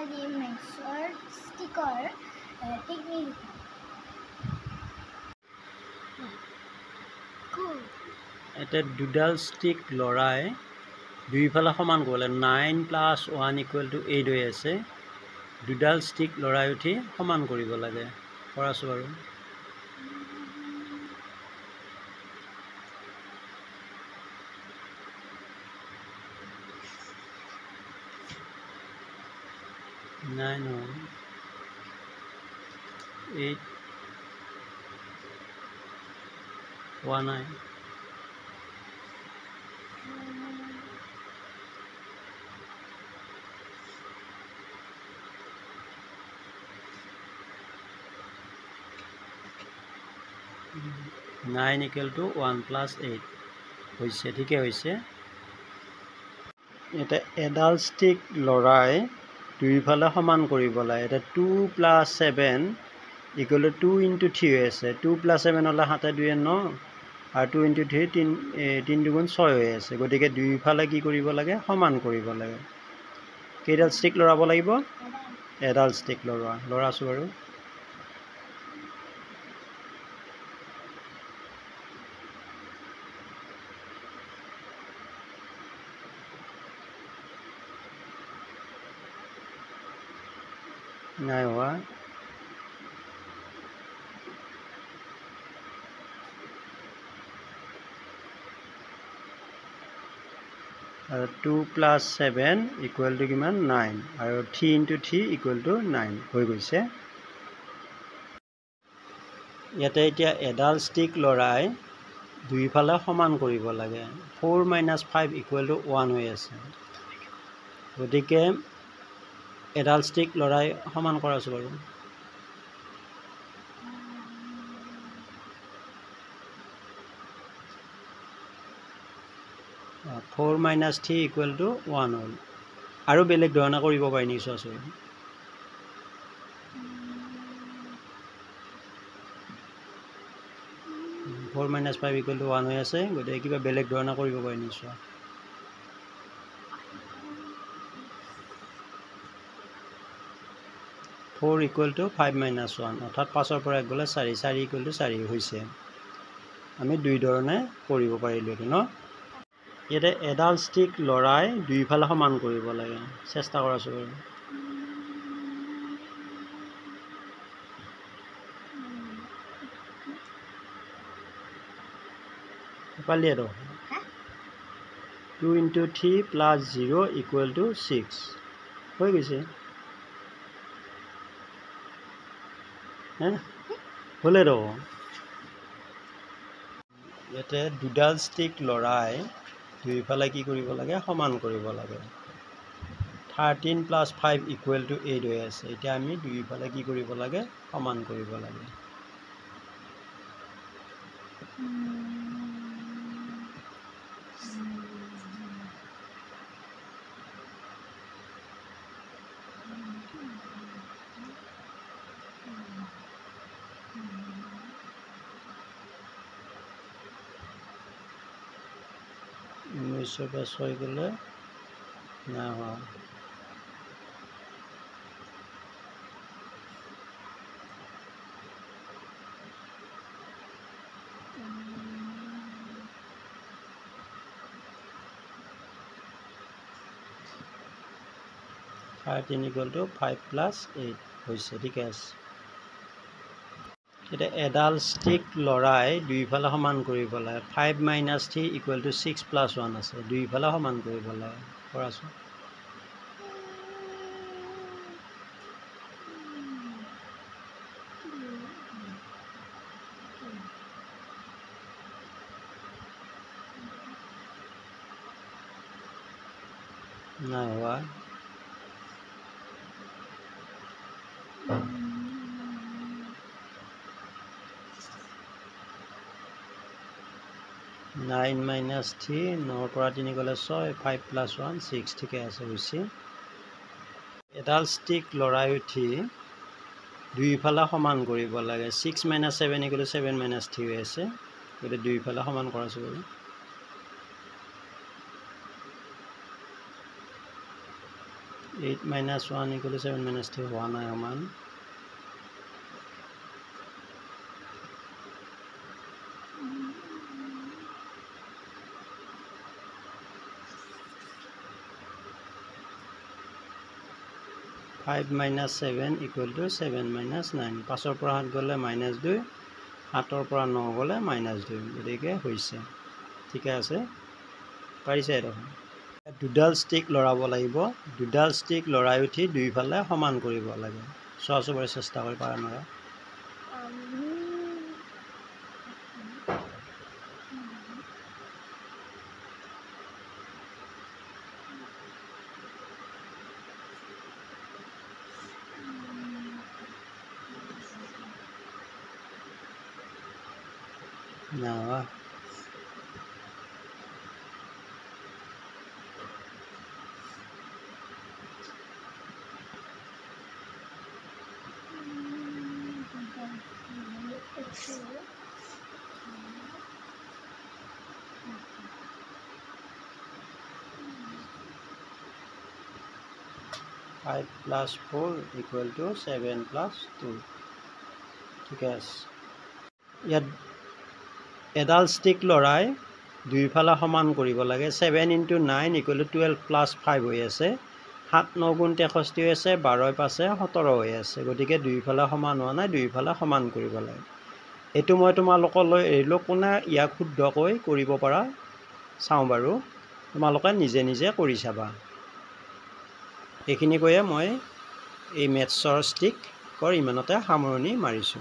the measured sticker technique. Cool. এটা দুডাল stick লৰাই দুইফালে সমান কৰিলে 9 + 1 = 8 হৈ আছে দুডাল ষ্টিক লৰাই উঠি সমান কৰিব লাগে কৰাছো আৰু Nine, 8, 1, 9. Nine = 1 + 8 হৈছে ঠিকে হৈছে এটা এডাল ষ্টিক লৰাই দুইফালে সমান কৰিব লাগে এটা 2 + 7 = 2 × 3 হৈ আছে 2 + 7 হলে 7 2 9 আৰু 2 × 3 3 2 6 হৈ আছে গতিকে দুইফালে কি কৰিব লাগে সমান কৰিব লাগে কেইডাল ষ্টিক লৰাব লাগিব এডাল ষ্টিক লৰাছো আৰু নাই হোৱা আৰু 2 + 7 = কিমান 9 আৰু 3 × 3 = 9 হৈ গৈছে ইয়াতে এতিয়া এডাল ষ্টিক লৰাই দুইফালে সমান কৰিব লাগে 4 - 5 = 1 হৈ আছে গতিকে এডাল ষ্টিক লৰাই সমান কৰাছো বাৰু 4 - 3 = 1 হ'ল আৰু বেলেগ ধৰণে কৰিব পাৰি নি চোৱাচোন 4 - 5 = 1 হৈ আছে গতিকে কিবা বেলেগ ধৰণে কৰিব পাৰি নি চোৱা 4 = 5 - 1 অৰ্থাৎ 5ৰ পৰা 1 গ'লে 4 4 = 4 হৈছে আমি দুই ধৰণে কৰিব পাৰিলোঁ ন ইয়াতে এডাল ষ্টিক লৰাই দুইফালে সমান কৰিব লাগে চেষ্টা কৰাছো বাৰু পালি আৰু 2 × 3 + 0 = 6 হৈ গৈছে হ'লে ৰ ইয়াতে দুডাল ষ্টিক লৰাই দুইফালে কি কৰিব লাগে সমান কৰিব লাগে 13 + 5 = 8 হৈ আছে এতিয়া আমি দুইফালে কি কৰিব লাগে সমান কৰিব লাগে ঊনৈছৰ পৰা 6 গ'লে নাই হোৱা (13 = 5 + 8 হৈছে ঠিকে আছে এতিয়া এডাল ষ্টিক লৰাই দুইফালে সমান কৰিব লাগে 5 - 3 = 6 + 1 আছে দুইফালে সমান কৰিব লাগে কৰাছো নাই হোৱা 9 - 3 9 পৰা 3 গ'লে 6 5 + 1 6 ঠিকে আছে হৈছে এডাল ষ্টিক লৰাই উঠি দুইফালে সমান কৰিব লাগে 6 - 7 = 7 - 3 হৈ আছে গতিকে দুইফালে সমান কৰাছো বাৰু 8 minus 1 equal to 7 minus 3 হোৱা নাই সমান 5 minus 7 equal to 7 minus 9 5 পৰা 7 গলে -2 7 পৰা 9 গলে -2 গতিকে হৈছে ঠিক আছে পাৰিছে দেখোন দুডাল ষ্টিক লৰাব লাগিব দুডাল ষ্টিক লৰাই উঠি দুইফালে সমান কৰিব লাগে সহজভাৱে চেষ্টা কৰি পাৰা নৰা No. Five plus 4 equal to 7 plus 2. ঠিক আছে ইয়াত এডাল ষ্টিক লৰাই দুইফালে সমান কৰিব লাগে 7 × 9 equal to 12 plus 5 হৈ আছে 7 9 × 63 হৈ আছে 12 5 17 হৈ আছে গতিকে দুইফালে সমান হোৱা নাই দুইফালে সমান কৰিব লাগে এটো মই তোমালোকলৈ এৰিলো কোনে ইয়াক শুদ্ধকৈ কৰিব পাৰা চাও বাৰু তোমালোকে নিজে নিজে কৰি চাবা এইখিনি কৈয়ে মই এই মেথছৰ ষ্টিক কৰ ইমানতে সামৰণি মাৰিছো